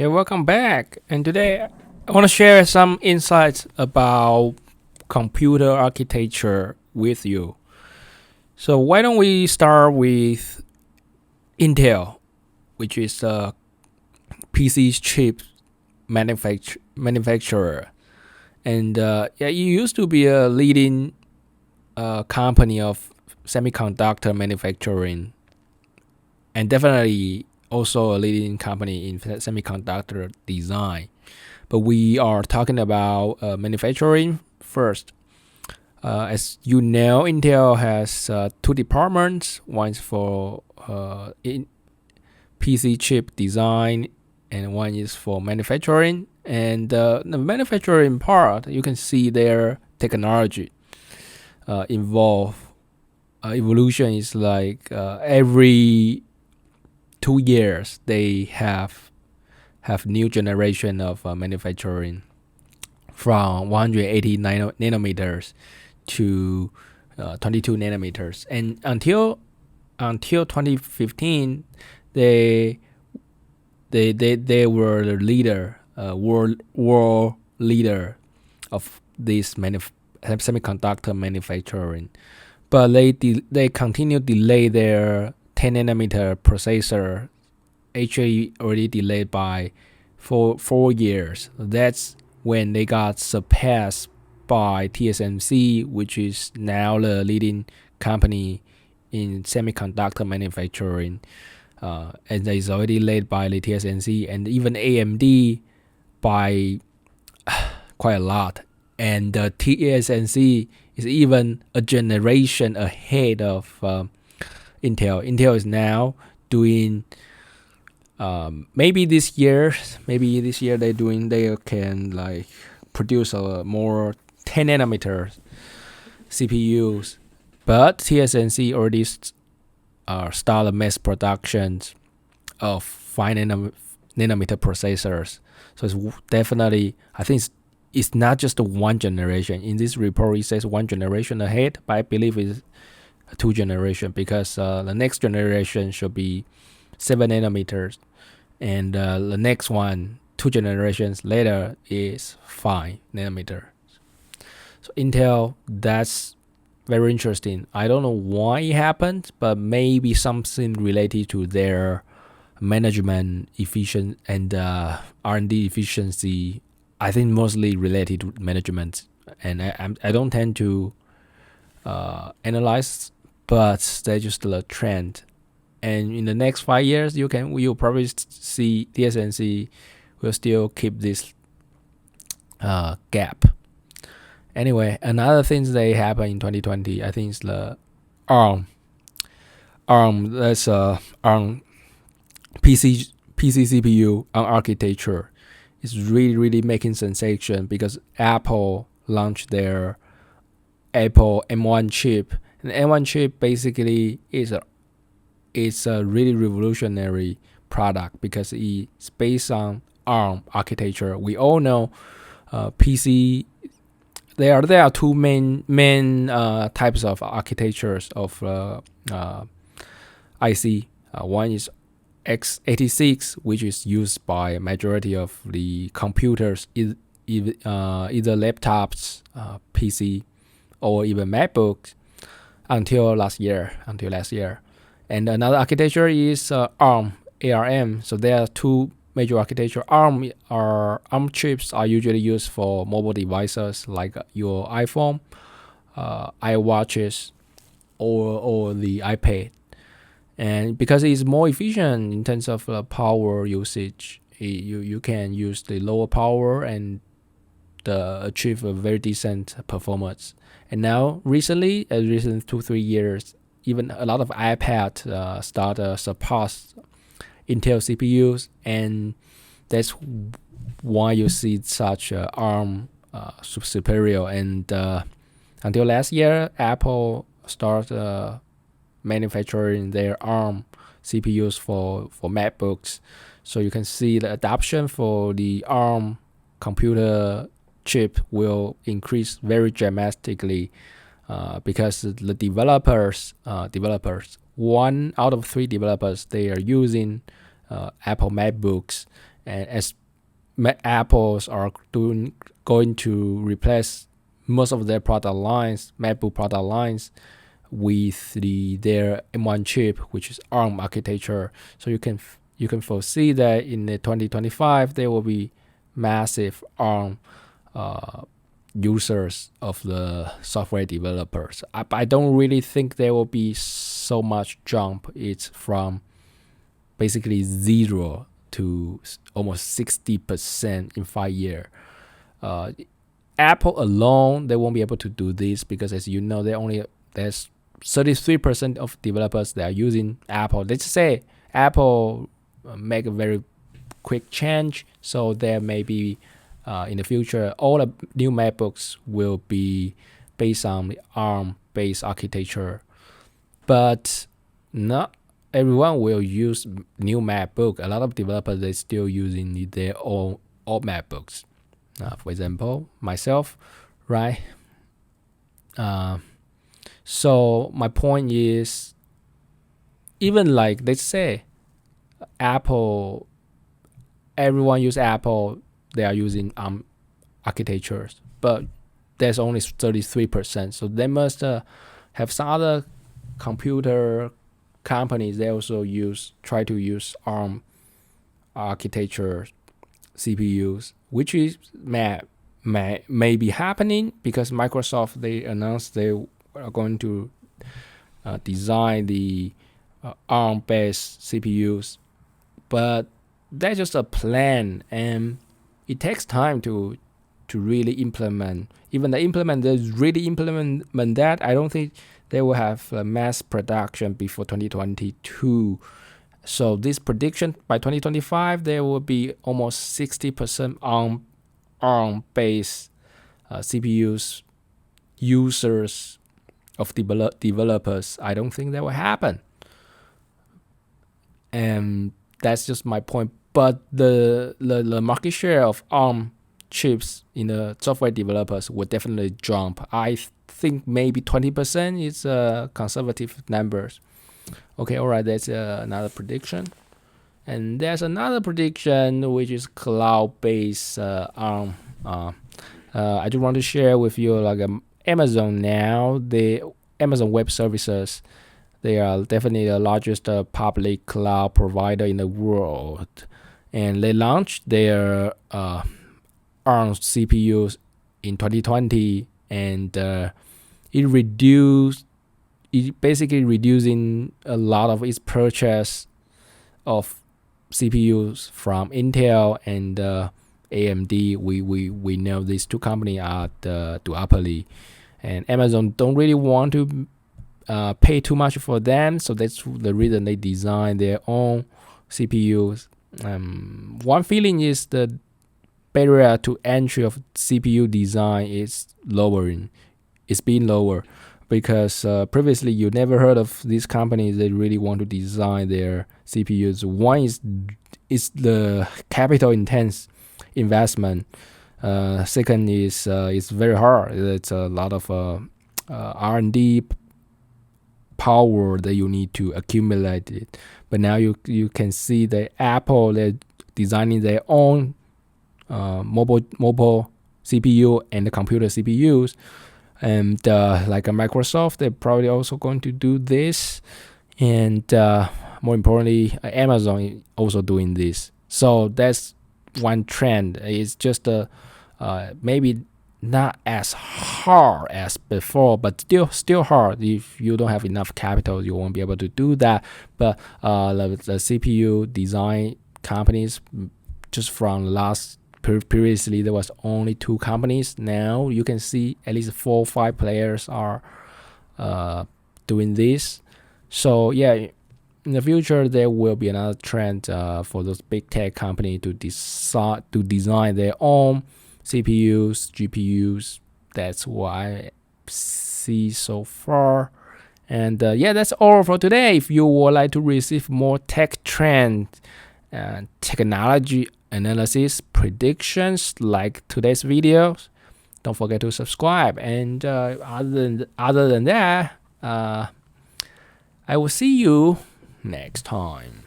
Hey, welcome back. And today I want to share some insights about computer architecture with you. So, why don't we start with Intel, which is a PC chip manufacturer. And yeah, it used to be a leading company of semiconductor manufacturing, and definitely also a leading company in semiconductor design. But we are talking about manufacturing first. As you know, Intel has two departments. One's for PC chip design, and one is for manufacturing. And the manufacturing part, you can see their technology involved. Evolution is like every 2 years they have new generation of manufacturing from 180 nanometers to 22 nanometers, and until 2015 they were the leader, world leader of this semiconductor manufacturing, but they continue delay their 10 nanometer processor. Actually already delayed by 4 years. That's when they got surpassed by TSMC, which is now the leading company in semiconductor manufacturing. And it's already led by the TSMC and even AMD by quite a lot. And the TSMC is even a generation ahead of Intel. Intel is now doing maybe this year they can like produce a more 10 nanometer CPUs, but TSMC already started mass production of 5 nanometer processors. So it's definitely, I think it's not just one generation. In this report it says one generation ahead, but I believe it's 2 generation, because the next generation should be 7 nanometers, and the next one 2 generations later is 5 nanometer. So Intel, that's very interesting. I don't know why it happened, but maybe something related to their management efficient and R&D efficiency. I think mostly related to management, and I don't tend to analyze, but that's just the trend. And in the next 5 years, you'll probably see TSMC will still keep this gap. Anyway, another thing that happened in 2020, I think, is the ARM. That's ARM PC CPU architecture. It's really making sensation because Apple launched their Apple M1 chip. And M1 chip basically is a really revolutionary product because it's based on ARM architecture. We all know PC. There are two main types of architectures of IC. One is x86, which is used by a majority of the computers, either laptops, PC, or even MacBooks until last year. And another architecture is ARM. So there are two major architecture. ARM chips are usually used for mobile devices like your iPhone, iWatches, or the iPad. And because it's more efficient in terms of power usage, you can use the lower power and achieve a very decent performance. And now recently 2-3 years, even a lot of iPad start surpass Intel CPUs, and that's why you see such ARM superior. And until last year, Apple started manufacturing their ARM CPUs for MacBooks. So you can see the adoption for the ARM computer chip will increase very dramatically because the developers, 1 out of 3 developers, they are using Apple MacBooks, and as Apple's are going to replace most of their product lines, MacBook product lines, with their M1 chip, which is ARM architecture. So you can foresee that in the 2025 there will be massive ARM users of the software developers. I don't really think there will be so much jump. It's from basically 0 to almost 60% in 5 years. Apple alone, they won't be able to do this because, as you know, there's 33% of developers that are using Apple. Let's say Apple make a very quick change, so there may be in the future all the new MacBooks will be based on the ARM-based architecture, but not everyone will use new MacBook. A lot of developers, they still using their old MacBooks. For example, myself, right? So my point is, even like, let's say Apple, everyone use Apple, they are using architectures, but there's only 33%. So they must have some other computer companies, they also try to use ARM architecture CPUs, which is may be happening because Microsoft, they announced they are going to design the ARM-based CPUs, but that's just a plan, and it takes time to really implement. Even they really implement that, I don't think they will have mass production before 2022. So this prediction, by 2025, there will be almost 60% ARM-based CPUs users of developers. I don't think that will happen. And that's just my point. But the market share of ARM chips in the software developers will definitely jump. I think maybe 20% is conservative numbers. Okay, all right, that's another prediction. And there's another prediction which is cloud-based ARM. I just want to share with you, like Amazon now, the Amazon Web Services, they are definitely the largest public cloud provider in the world. And they launched their ARM CPUs in 2020, and it basically reducing a lot of its purchase of CPUs from Intel and AMD. We know these two companies are the duopoly, and Amazon don't really want to pay too much for them, so that's the reason they design their own CPUs. One feeling is the barrier to entry of CPU design is lowering. It's been lower because previously you never heard of these companies that really want to design their CPUs. One is the capital intense investment. Second is it's very hard. It's a lot of R&D power that you need to accumulate it. But now you can see that Apple, they're designing their own mobile CPU and the computer CPUs, and like a Microsoft, they're probably also going to do this, and more importantly, Amazon also doing this. So that's one trend. It's just maybe not as hard as before, but still hard. If you don't have enough capital, you won't be able to do that. But the CPU design companies, just from previously there was only 2 companies. Now you can see at least 4 or 5 players are doing this. So yeah, in the future there will be another trend for those big tech companies to design their own CPUs, GPUs. That's what I see so far. And yeah, that's all for today. If you would like to receive more tech trend and technology analysis predictions like today's videos, don't forget to subscribe. And other than that, I will see you next time.